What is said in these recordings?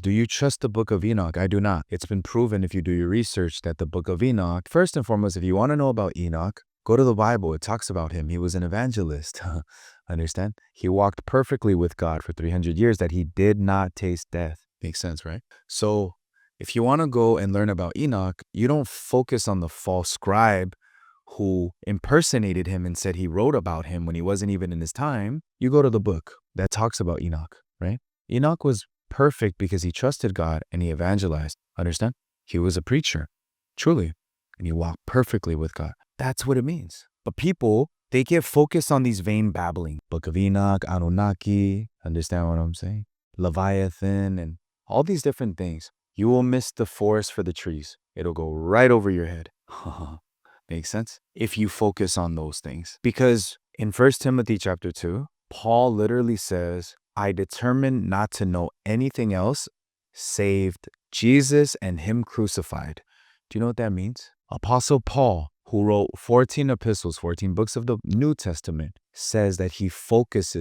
Do you trust the Book of Enoch? I do not. It's been proven if you do your research that the Book of Enoch, first and foremost, if you want to know about Enoch, go to the Bible. It talks about him. He was an evangelist. Understand? He walked perfectly with God for 300 years that he did not taste death. Makes sense, right? So if you want to go and learn about Enoch, you don't focus on the false scribe who impersonated him and said he wrote about him when he wasn't even in his time. You go to the book that talks about Enoch, right? Enoch was perfect because he trusted God and he evangelized. Understand? He was a preacher, truly, and he walked perfectly with God. That's what it means. But people, they get focused on these vain babbling. Book of Enoch, Anunnaki, understand what I'm saying? Leviathan, and all these different things. You will miss the forest for the trees. It'll go right over your head. Makes sense? If you focus on those things. Because in 1 Timothy chapter 2, Paul literally says, I determined not to know anything else saved Jesus and him crucified. Do you know what that means? Apostle Paul, who wrote 14 epistles, 14 books of the New Testament, says that he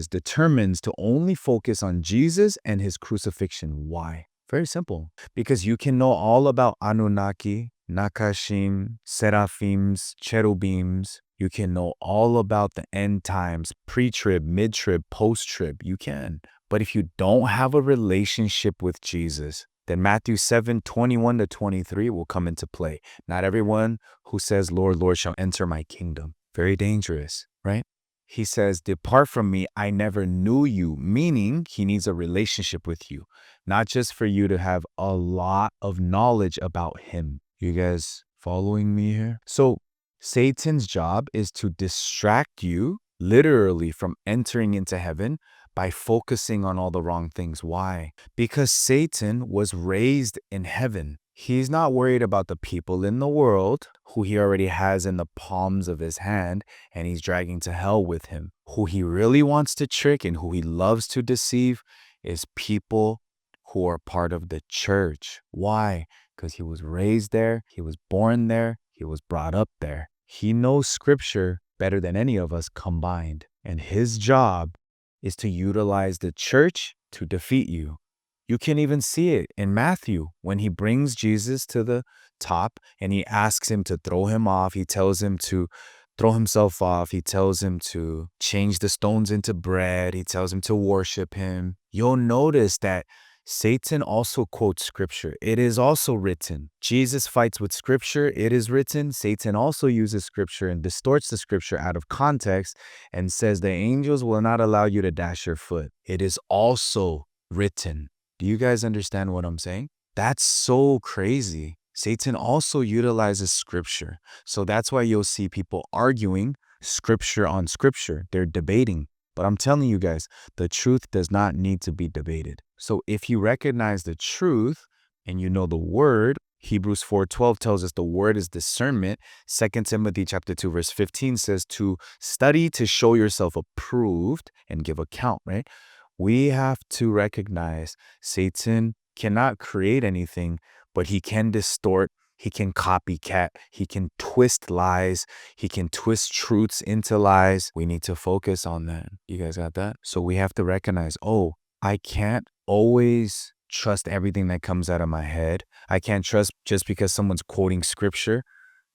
determines to only focus on Jesus and his crucifixion. Why? Very simple. Because you can know all about Anunnaki, Nakashim, Seraphims, Cherubims. You can know all about the end times, pre-trib, mid-trib, post-trib. You can. But if you don't have a relationship with Jesus, then Matthew 7:21-23 will come into play. Not everyone who says, Lord, Lord, shall enter my kingdom. Very dangerous, right? He says, depart from me, I never knew you, meaning he needs a relationship with you, not just for you to have a lot of knowledge about him. You guys following me here? So Satan's job is to distract you literally from entering into heaven by focusing on all the wrong things. Why? Because Satan was raised in heaven. He's not worried about the people in the world who he already has in the palms of his hand and he's dragging to hell with him. Who he really wants to trick and who he loves to deceive is people who are part of the church. Why? Because he was raised there, he was born there, he was brought up there. He knows scripture better than any of us combined. And his job is to utilize the church to defeat you. You can even see it in Matthew when he brings Jesus to the top and he asks him to throw him off. He tells him to throw himself off. He tells him to change the stones into bread. He tells him to worship him. You'll notice that Satan also quotes scripture. It is also written. Jesus fights with scripture. It is written. Satan also uses scripture and distorts the scripture out of context and says the angels will not allow you to dash your foot. It is also written. Do you guys understand what I'm saying? That's so crazy. Satan also utilizes scripture. So that's why you'll see people arguing scripture on scripture. They're debating. But I'm telling you guys, the truth does not need to be debated. So if you recognize the truth and you know the word, Hebrews 4:12 tells us the word is discernment. 2 Timothy chapter 2 verse 15 says to study to show yourself approved and give account, right? We have to recognize Satan cannot create anything, but he can distort, he can copycat, he can twist lies, he can twist truths into lies. We need to focus on that. You guys got that? So we have to recognize, oh, I can't always trust everything that comes out of my head. I can't trust just because someone's quoting scripture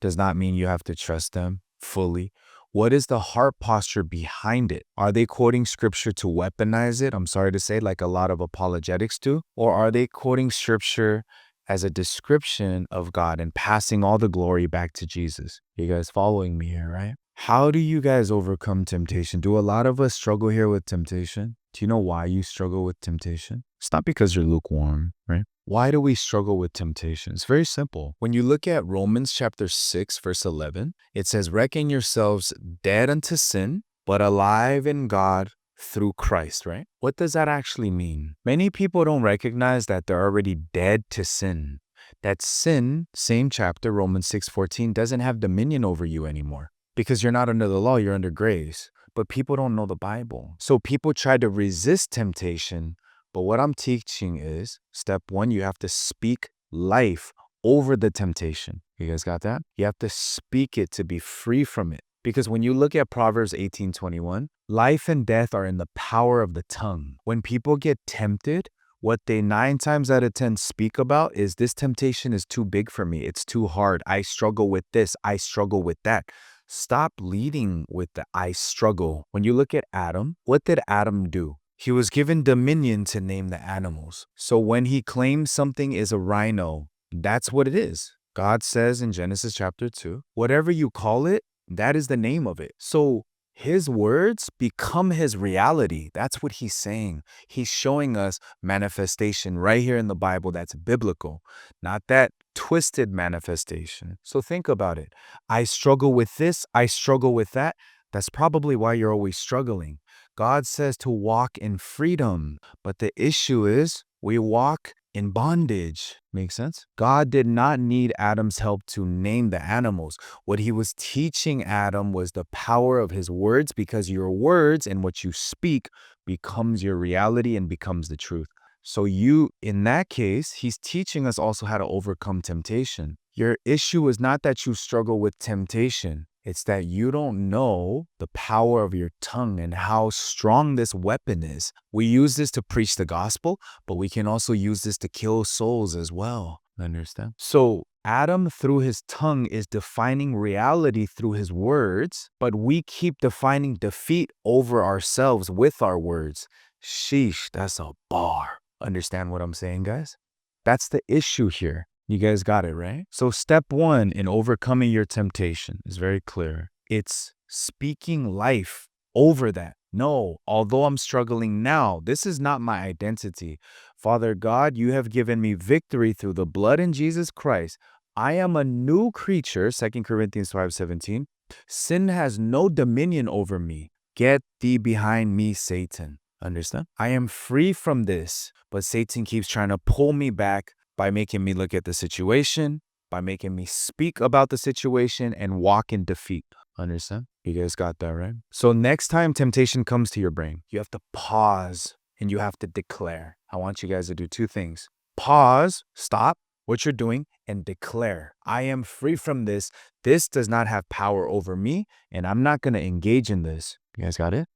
does not mean you have to trust them fully. What is the heart posture behind it? Are they quoting scripture to weaponize it? I'm sorry to say, like a lot of apologetics do. Or are they quoting scripture as a description of God and passing all the glory back to Jesus? You guys following me here, right? How do you guys overcome temptation? Do a lot of us struggle here with temptation? Do you know why you struggle with temptation? It's not because you're lukewarm, right? Why do we struggle with temptation? It's very simple. When you look at Romans chapter 6, verse 11, it says, reckon yourselves dead unto sin, but alive in God through Christ, right? What does that actually mean? Many people don't recognize that they're already dead to sin. That sin, same chapter, Romans 6:14, doesn't have dominion over you anymore. Because you're not under the law, you're under grace. But people don't know the Bible. So people try to resist temptation. But what I'm teaching is, step one, you have to speak life over the temptation. You guys got that? You have to speak it to be free from it. Because when you look at Proverbs 18:21, life and death are in the power of the tongue. When people get tempted, What they 9 times out of 10 speak about is this temptation is too big for me. It's too hard. I struggle with this. I struggle with that. Stop leading with the I struggle. When you look at Adam, what did Adam do? He was given dominion to name the animals. So when he claims something is a rhino, that's what it is. God says in Genesis chapter 2, whatever you call it, that is the name of it. So his words become his reality. That's what he's saying. He's showing us manifestation right here in the Bible that's biblical, not that twisted manifestation. So think about it. I struggle with this. I struggle with that. That's probably why you're always struggling. God says to walk in freedom, but the issue is we walk in bondage. Makes sense? God did not need Adam's help to name the animals. What he was teaching Adam was the power of his words, because your words and what you speak becomes your reality and becomes the truth. So in that case, he's teaching us also how to overcome temptation. Your issue is not that you struggle with temptation. It's that you don't know the power of your tongue and how strong this weapon is. We use this to preach the gospel, but we can also use this to kill souls as well. Understand? So Adam, through his tongue, is defining reality through his words, but we keep defining defeat over ourselves with our words. Sheesh, that's a bar. Understand what I'm saying, guys? That's the issue here. You guys got it, right? So step 1 in overcoming your temptation is very clear. It's speaking life over that. No, although I'm struggling now, this is not my identity. Father God, you have given me victory through the blood in Jesus Christ. I am a new creature, 2 Corinthians 5:17. Sin has no dominion over me. Get thee behind me, Satan. Understand? I am free from this, but Satan keeps trying to pull me back by making me look at the situation, by making me speak about the situation and walk in defeat. Understand? You guys got that, right? So next time temptation comes to your brain, you have to pause and you have to declare. I want you guys to do 2 things. Pause, stop what you're doing, and declare. I am free from this. This does not have power over me, and I'm not going to engage in this. You guys got it?